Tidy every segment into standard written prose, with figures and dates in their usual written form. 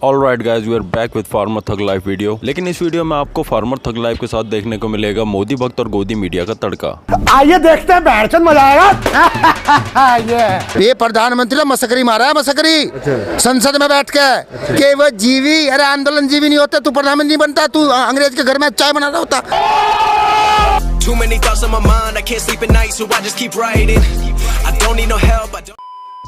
Alright guys, we are back with farmer thug life video. लेकिन इस video में आपको फार्मर थग लाइफ के साथ देखने को मिलेगा मोदी भक्त और गोदी मीडिया का तड़का। आइए देखते हैं, बैठचंद मजा आएगा। ये प्रधानमंत्री मसकरी मारा है, मसकरी संसद में बैठ के वो जीवी, अरे आंदोलन जीवी नहीं होता, तू प्रधानमंत्री बनता, तू अंग्रेज के घर में चाय बनाता होता। Too many thoughts on my mind, I can't sleep at night, so I just keep writing. I don't need no help, I don't...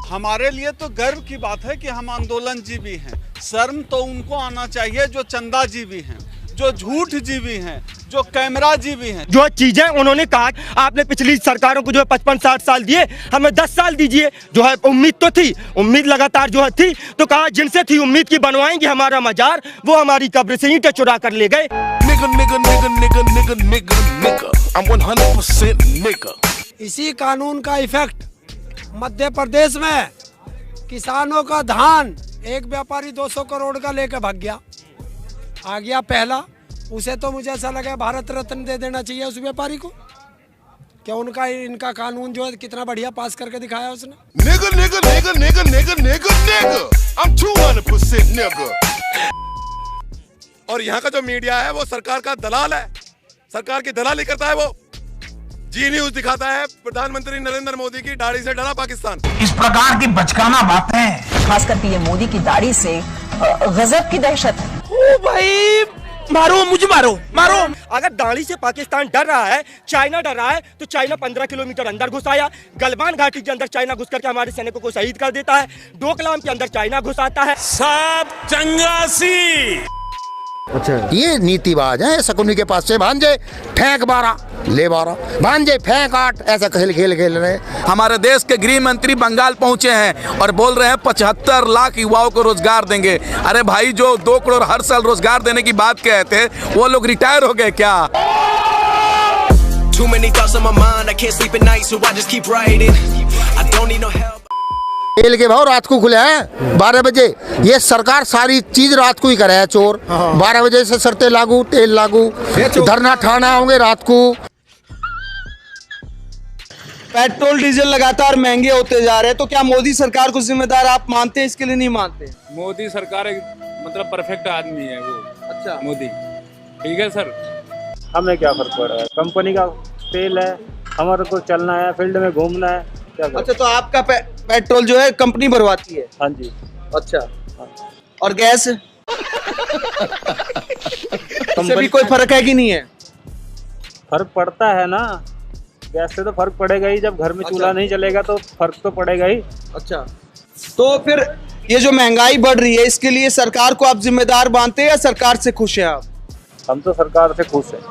हमारे लिए तो गर्व की बात है कि हम आंदोलन जीवी हैं। शर्म तो उनको आना चाहिए जो चंदा जीवी हैं, जो झूठ जीवी हैं, जो कैमरा जीवी हैं। जो चीजें उन्होंने कहा, आपने पिछली सरकारों को जो है 55-60 साल दिए, हमें 10 साल दीजिए। जो है उम्मीद तो थी, उम्मीद लगातार जो है थी, तो कहा जिनसे थी उम्मीद की बनवाएंगे हमारा मजार, वो हमारी कब्र से ईंटें चुरा कर ले गए। इसी कानून का इफेक्ट मध्य प्रदेश में किसानों का धान एक व्यापारी 200 करोड़ का लेकर भाग गया, आ गया पहला। उसे तो मुझे ऐसा लगा भारत रत्न दे देना चाहिए उस व्यापारी को। क्या उनका इनका कानून जो है कितना बढ़िया पास करके दिखाया उसने। I'm 200% nigga। और यहाँ का जो मीडिया है वो सरकार का दलाल है, सरकार की दलाली करता है। वो जी न्यूज दिखाता है प्रधानमंत्री नरेंद्र मोदी की दाढ़ी से डरा पाकिस्तान। इस प्रकार की बचकाना बातें, खास कर पीएम मोदी की दाढ़ी से गजब की दहशत है। ओ भाई, मारो मुझे, मारो मारो। अगर दाढ़ी से पाकिस्तान डर रहा है, चाइना डर रहा है, तो चाइना 15 किलोमीटर अंदर घुस आया। गलवान घाटी के अंदर चाइना घुस करके हमारे सैनिकों को शहीद कर देता है। डोकलाम के अंदर चाइना घुस आता है। सब चंगासी। अच्छा, ये नीतिबाज है। शकुनी के पास से भांजे फेंक 12 ले 12, भांजे फेंक 8, ऐसा खेल रहे। हमारे देश के गृह मंत्री बंगाल पहुंचे हैं और बोल रहे हैं 75 लाख युवाओं को रोजगार देंगे। अरे भाई, जो 2 करोड़ हर साल रोजगार देने की बात कहे थे, वो लोग रिटायर हो गए क्या? Too many thoughts on my mind, I can't sleep at night, so I just keep writing. I don't need no help. तेल के भाव रात को खुले हैं 12 बजे। ये सरकार सारी चीज रात को ही करे है, चोर। 12 बजे से शर्तें लागू, तेल लागू, धरना ठाना होंगे रात को। पेट्रोल डीजल लगातार महंगे होते जा रहे हैं, तो क्या मोदी सरकार को जिम्मेदार आप मानते हैं, इसके लिए नहीं मानते? मोदी सरकार एक मतलब परफेक्ट आदमी है वो। अच्छा, मोदी ठीक है सर। हमें क्या फर्क पड़ रहा है, कंपनी का तेल है, हमारे को चलना है, फील्ड में घूमना है। अच्छा, तो आपका पेट्रोल जो है कंपनी भरवाती है? हाँ जी। अच्छा, और गैस इससे भी कोई फर्क है कि नहीं है? फर्क पड़ता है ना, गैस से तो फर्क पड़ेगा ही। जब घर में चूल्हा नहीं चलेगा तो फर्क तो पड़ेगा ही। अच्छा, तो फिर ये जो महंगाई बढ़ रही है, इसके लिए सरकार को आप जिम्मेदार मानते हैं या सरकार से खुश हैं आप? हम तो सरकार से खुश हैं।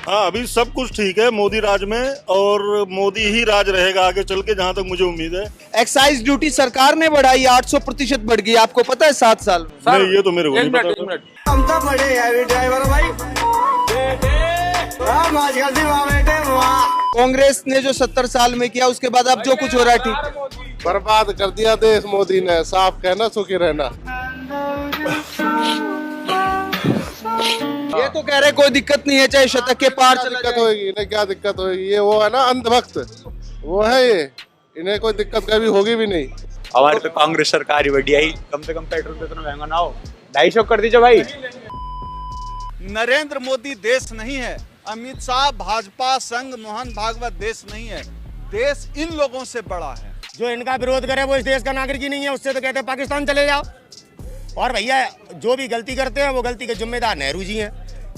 हाँ, अभी सब कुछ ठीक है मोदी राज में, और मोदी ही राज रहेगा आगे चल के, जहाँ तक मुझे उम्मीद है। एक्साइज ड्यूटी सरकार ने बढ़ाई, 800% बढ़ गई, आपको पता है 7 साल में? नहीं, ये तो मेरे को नहीं पता। हम तो बड़े हैवी ड्राइवर भाई। कांग्रेस ने जो 70 साल में किया, उसके बाद अब जो कुछ हो रहा है ठीक। बर्बाद कर दिया देश मोदी ने, साफ कहना सुखी रहना। ये तो कह रहे कोई दिक्कत नहीं है, चाहे शतक के पार दिक्कत होगी। इन्हें क्या दिक्कत होगी? ये वो है ना अंधभक्त, वो है ये। इन्हें कोई दिक्कत कभी होगी भी नहीं। हमारी तो कांग्रेस सरकार ही बढ़िया ही। कम से कम पेट्रोल पे इतना महंगा ना हो, 250 कर दीजिए भाई। नरेंद्र मोदी देश नहीं है, अमित शाह भाजपा संघ मोहन भागवत देश नहीं है। देश इन लोगों से बड़ा है। जो इनका विरोध करे वो इस देश का नागरिक ही नहीं है, उससे तो कहते हैं पाकिस्तान चले जाओ। और भैया, जो भी गलती करते हैं वो गलती के जिम्मेदार नेहरू जी हैं।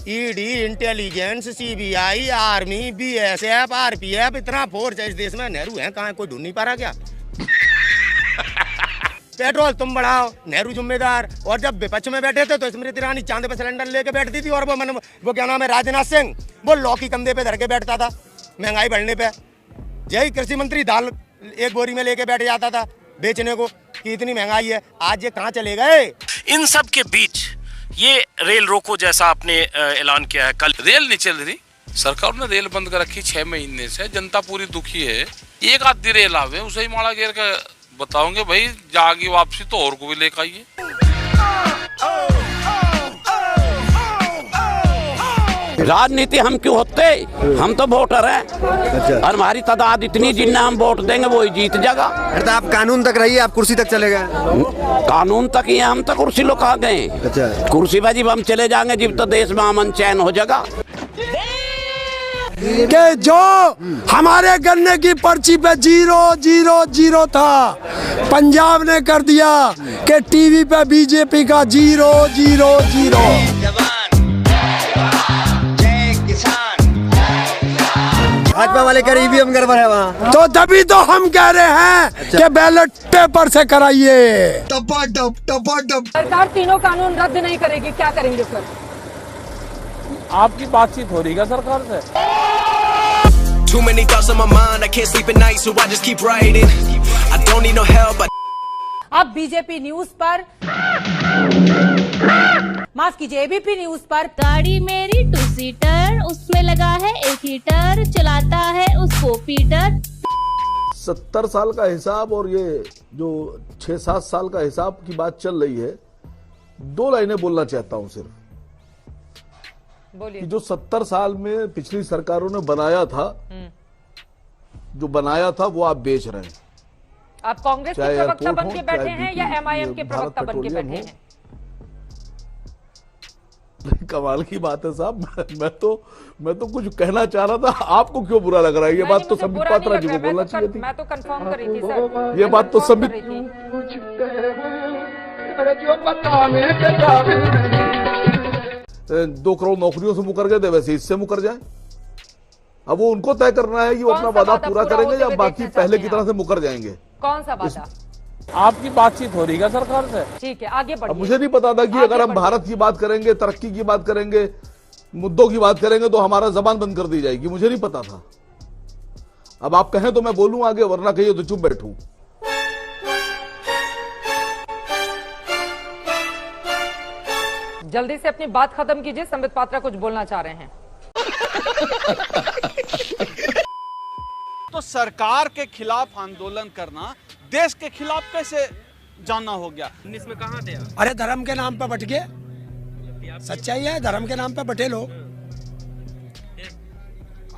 ED, intelligence, CBI, army, BSF, RPF, इतना फोर्स है इस देश में, नेहरू हैं कहाँ? कोई ढूंढ नहीं पा रहा क्या? पेट्रोल तुम बढ़ाओ, नेहरू जिम्मेदार। और जब विपक्ष में बैठे थे तो स्मृति ईरानी चांद पे सिलेंडर लेके बैठती थी, और वो क्या नाम है, राजनाथ सिंह, वो लौ की कंधे पे धर के बैठता था महंगाई बढ़ने पे। यही कृषि मंत्री दाल एक बोरी में लेके बैठ जाता था बेचने को कि इतनी महंगाई है। आज ये कहाँ चले गए? इन सब के बीच ये रेल रोको जैसा आपने ऐलान किया है। कल रेल नहीं चल रही, सरकार ने रेल बंद कर रखी 6 महीने से, जनता पूरी दुखी है। एक आधी रेल आवे उसे ही माड़ा घेर कर बताओगे भाई जागी वापसी, तो और को भी लेकर आइए। राजनीति हम क्यों होते, हम तो वोटर हैं और हमारी तादाद इतनी जितना हम वोट देंगे वो ही जीत जाएगा। तो आप कानून तक रहिए, आप कुर्सी तक चले गए। कानून तक ही हम तो कुर्सी लोग आ गए। कुर्सी पर जब हम चले जाएंगे जब तो देश में अमन चैन हो जाएगा। कि जो हमारे गन्ने की पर्ची पे 000 था, पंजाब ने कर दिया कि टीवी पे बीजेपी का 000। भाजपा वाले कह रहे ईवीएम गड़बड़ है वहाँ, तो तभी तो हम कह रहे हैं कि बैलेट पेपर से कराइए। सरकार तीनों कानून रद्द नहीं करेगी, क्या करेंगे सर? आपकी बातचीत हो रही है सरकार से? Too many thoughts on my mind, I can't sleep at night, so I just keep writing. I don't need no help, but अब बीजेपी न्यूज पर, माफ कीजिए एबीपी न्यूज पर, गाड़ी मेरी 2 सीटर, उसमें लगा है 1 हीटर, चलाता है उसको पीटर। 70 साल का हिसाब और ये जो 6-7 साल का हिसाब की बात चल रही है, 2 लाइनें बोलना चाहता हूं सिर्फ। कि जो 70 साल में पिछली सरकारों ने बनाया था, जो बनाया था वो आप बेच रहे हैं। आप कांग्रेस के प्रवक्ता बन के बैठे हैं या एमआईएम के प्रवक्ता बन के बैठे हैं? कमाल की बात है साहब, मैं तो कुछ कहना चाह रहा था, आपको क्यों बुरा लग रहा है? ये बात तो संबित पात्रा जी को बोलना चाहिए थी। मैं तो कंफर्म कर रही थी सर, ये बात तो संबित 2 करोड़ नौकरियों से मुकर गए थे, वैसे इससे मुकर जाए। अब वो उनको तय करना है कि वो अपना वादा पूरा करेंगे या बाकी पहले की तरह से मुकर जाएंगे। कौन सा वादा? आपकी बातचीत हो रही है सरकार से? ठीक है, आगे बढ़िए। अब मुझे नहीं पता था कि अगर हम भारत की बात करेंगे, तरक्की की बात करेंगे, मुद्दों की बात करेंगे तो हमारा जबान बंद कर दी जाएगी, मुझे नहीं पता था। अब आप कहें तो मैं बोलूं आगे, वरना कहिए तो चुप बैठूं। जल्दी से अपनी बात खत्म कीजिए, संबित पात्रा कुछ बोलना चाह रहे हैं। तो सरकार के खिलाफ आंदोलन करना देश के खिलाफ कैसे जाना हो गया? 19 में कहां थे? अरे धर्म के नाम पे बट गए, सच्चाई है, धर्म के नाम पे बटे लोग,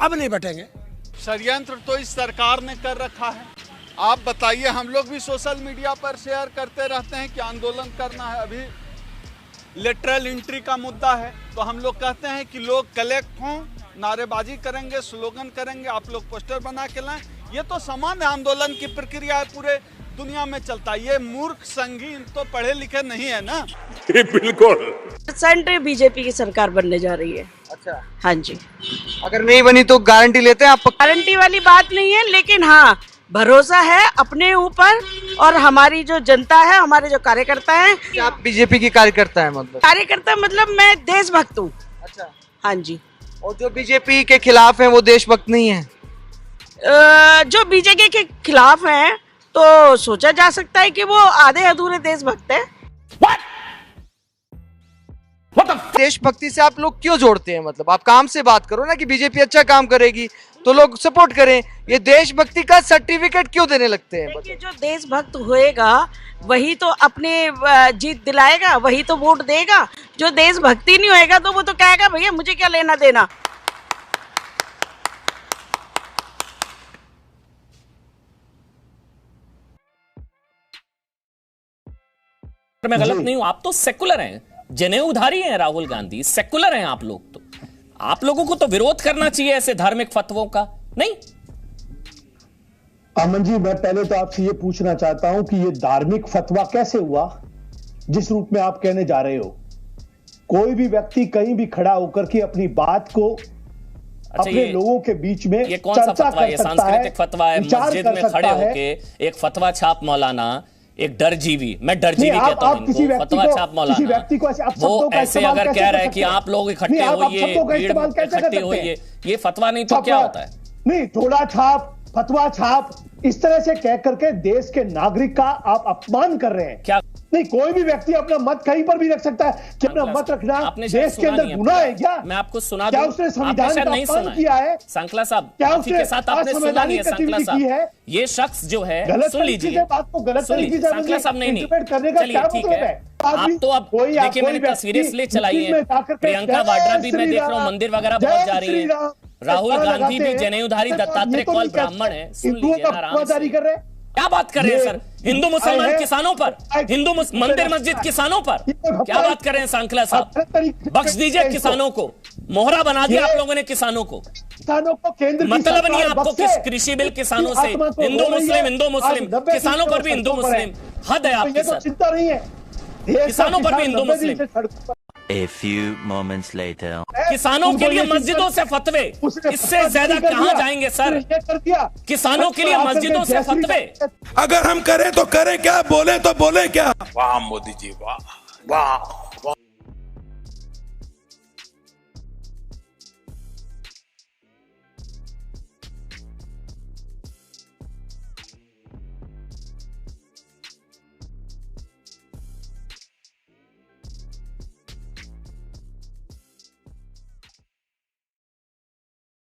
अब नहीं बटेंगे। षड्यंत्र तो इस सरकार ने कर रखा है। आप बताइए, हम लोग भी सोशल मीडिया पर शेयर करते रहते हैं कि आंदोलन करना है। अभी लेटरल एंट्री का मुद्दा है तो हम लोग कहते हैं कि लोग कलेक्ट हों, नारेबाजी करेंगे, स्लोगन करेंगे, आप लोग पोस्टर बना के लाएं। ये तो सामान्य आंदोलन की प्रक्रिया है, पूरे दुनिया में चलता है। ये मूर्ख संगीन तो पढ़े लिखे नहीं है ना। बिल्कुल। सेंट्रल बीजेपी की सरकार बनने जा रही है। अच्छा, हाँ जी। अगर नहीं बनी तो गारंटी लेते हैं आप? गारंटी वाली बात नहीं है, लेकिन हाँ भरोसा है अपने ऊपर और हमारी जो जनता है, हमारे जो कार्यकर्ता हैं। आप बीजेपी की कार्यकर्ता है? मतलब कार्यकर्ता मतलब मैं देशभक्त हूँ। अच्छा, हाँ जी। और जो बीजेपी के खिलाफ है वो देशभक्त नहीं है? जो बीजेपी के खिलाफ हैं तो सोचा जा सकता है कि वो आधे अधूरे देशभक्त हैं। देशभक्ति से आप लोग क्यों जोड़ते हैं? मतलब आप काम से बात करो ना कि बीजेपी अच्छा काम करेगी तो लोग सपोर्ट करें। ये देशभक्ति का सर्टिफिकेट क्यों देने लगते हैं? देखिए, जो देशभक्त होएगा वही तो अपने जीत दिलाएगा, वही तो वोट देगा। जो देशभक्ति नहीं होएगा तो वो तो कहेगा भैया मुझे क्या लेना देना। मैं गलत नहीं हूं, आप तो सेकुलर हैं, जनेऊधारी हैं राहुल गांधी, सेकुलर हैं आप लोग। तो आप लोगों को तो विरोध करना चाहिए ऐसे धार्मिक फतवों का, नहीं? अमन जी, मैं पहले तो आपसे ये पूछना चाहता हूं कि ये धार्मिक फतवा कैसे हुआ जिस रूप में आप कहने जा रहे हो? कोई भी व्यक्ति कहीं भी खड़ा होकर के अपनी बात को अपने लोगों के बीच में ये कौन सा फतवा है? सांस्कृतिक फतवा है? मस्जिद में खड़े होके एक फतवा छाप मौलाना, एक डरजीवी, मैं डरजीवी कहता हूं इनको, फतवा छाप मौलाना, वो ऐसे अगर कह रहे हैं कि आप लोग इकट्ठे होइए, इकट्ठे होइए, ये फतवा नहीं तो क्या होता है? नहीं, थोड़ा छाप, फतवा छाप, इस तरह से कह करके देश के नागरिक का आप अपमान कर रहे हैं। क्या नहीं, कोई भी व्यक्ति अपना मत कहीं पर भी रख सकता है। कि अपना मत रखना देश के अंदर गुनाह है क्या? मैं आपको सुना क्या दूं, उसने आपने संविधान शायद का नहीं अपमान सुना किया है? सांकला साहब, क्या आप ही के साथ आपने सुना नहीं है सांकला की है? साहब, ये शख्स जो है, गलत सुन तरीके लीजिए, से बात को गलत सुन तरीके लीजिए से सांकला साहब, नहीं इंटरप्रेट करने का चलिए क्या ठीक मतलब है। आप तो अब देखिए, मैंने तस्वीरें इसलिए चलाई हैं, प्रियंका वाड्रा भी मैं देख रहा हूँ मंदिर वगैरह बहुत जा रही है, राहुल गांधी भी जनेऊधारी दत्तात्रेय कौल ब्राह्मण है, सुन लीजिए आराम से। क्या बात कर रहे हैं सर? हिंदू मुसलमान किसानों पर, हिंदू मंदिर मस्जिद किसानों पर क्या बात कर रहे हैं सांकला साहब? बख्श दीजिए किसानों को, मोहरा बना दिया आप लोगों ने किसानों को। मतलब नहीं आपको कृषि बिल किसानों से, हिंदू मुस्लिम किसानों पर भी हिंदू मुस्लिम, हद है आपकी सर। चिंता नहीं है, किसानों पर भी हिंदू मुस्लिम। A few moments later. किसानों के लिए मस्जिदों से फतवे, इससे ज्यादा कहां जाएंगे सर? किसानों के लिए मस्जिदों से फतवे। अगर हम करें तो करें क्या, बोले तो बोले क्या? वाह मोदी जी वाह वाह।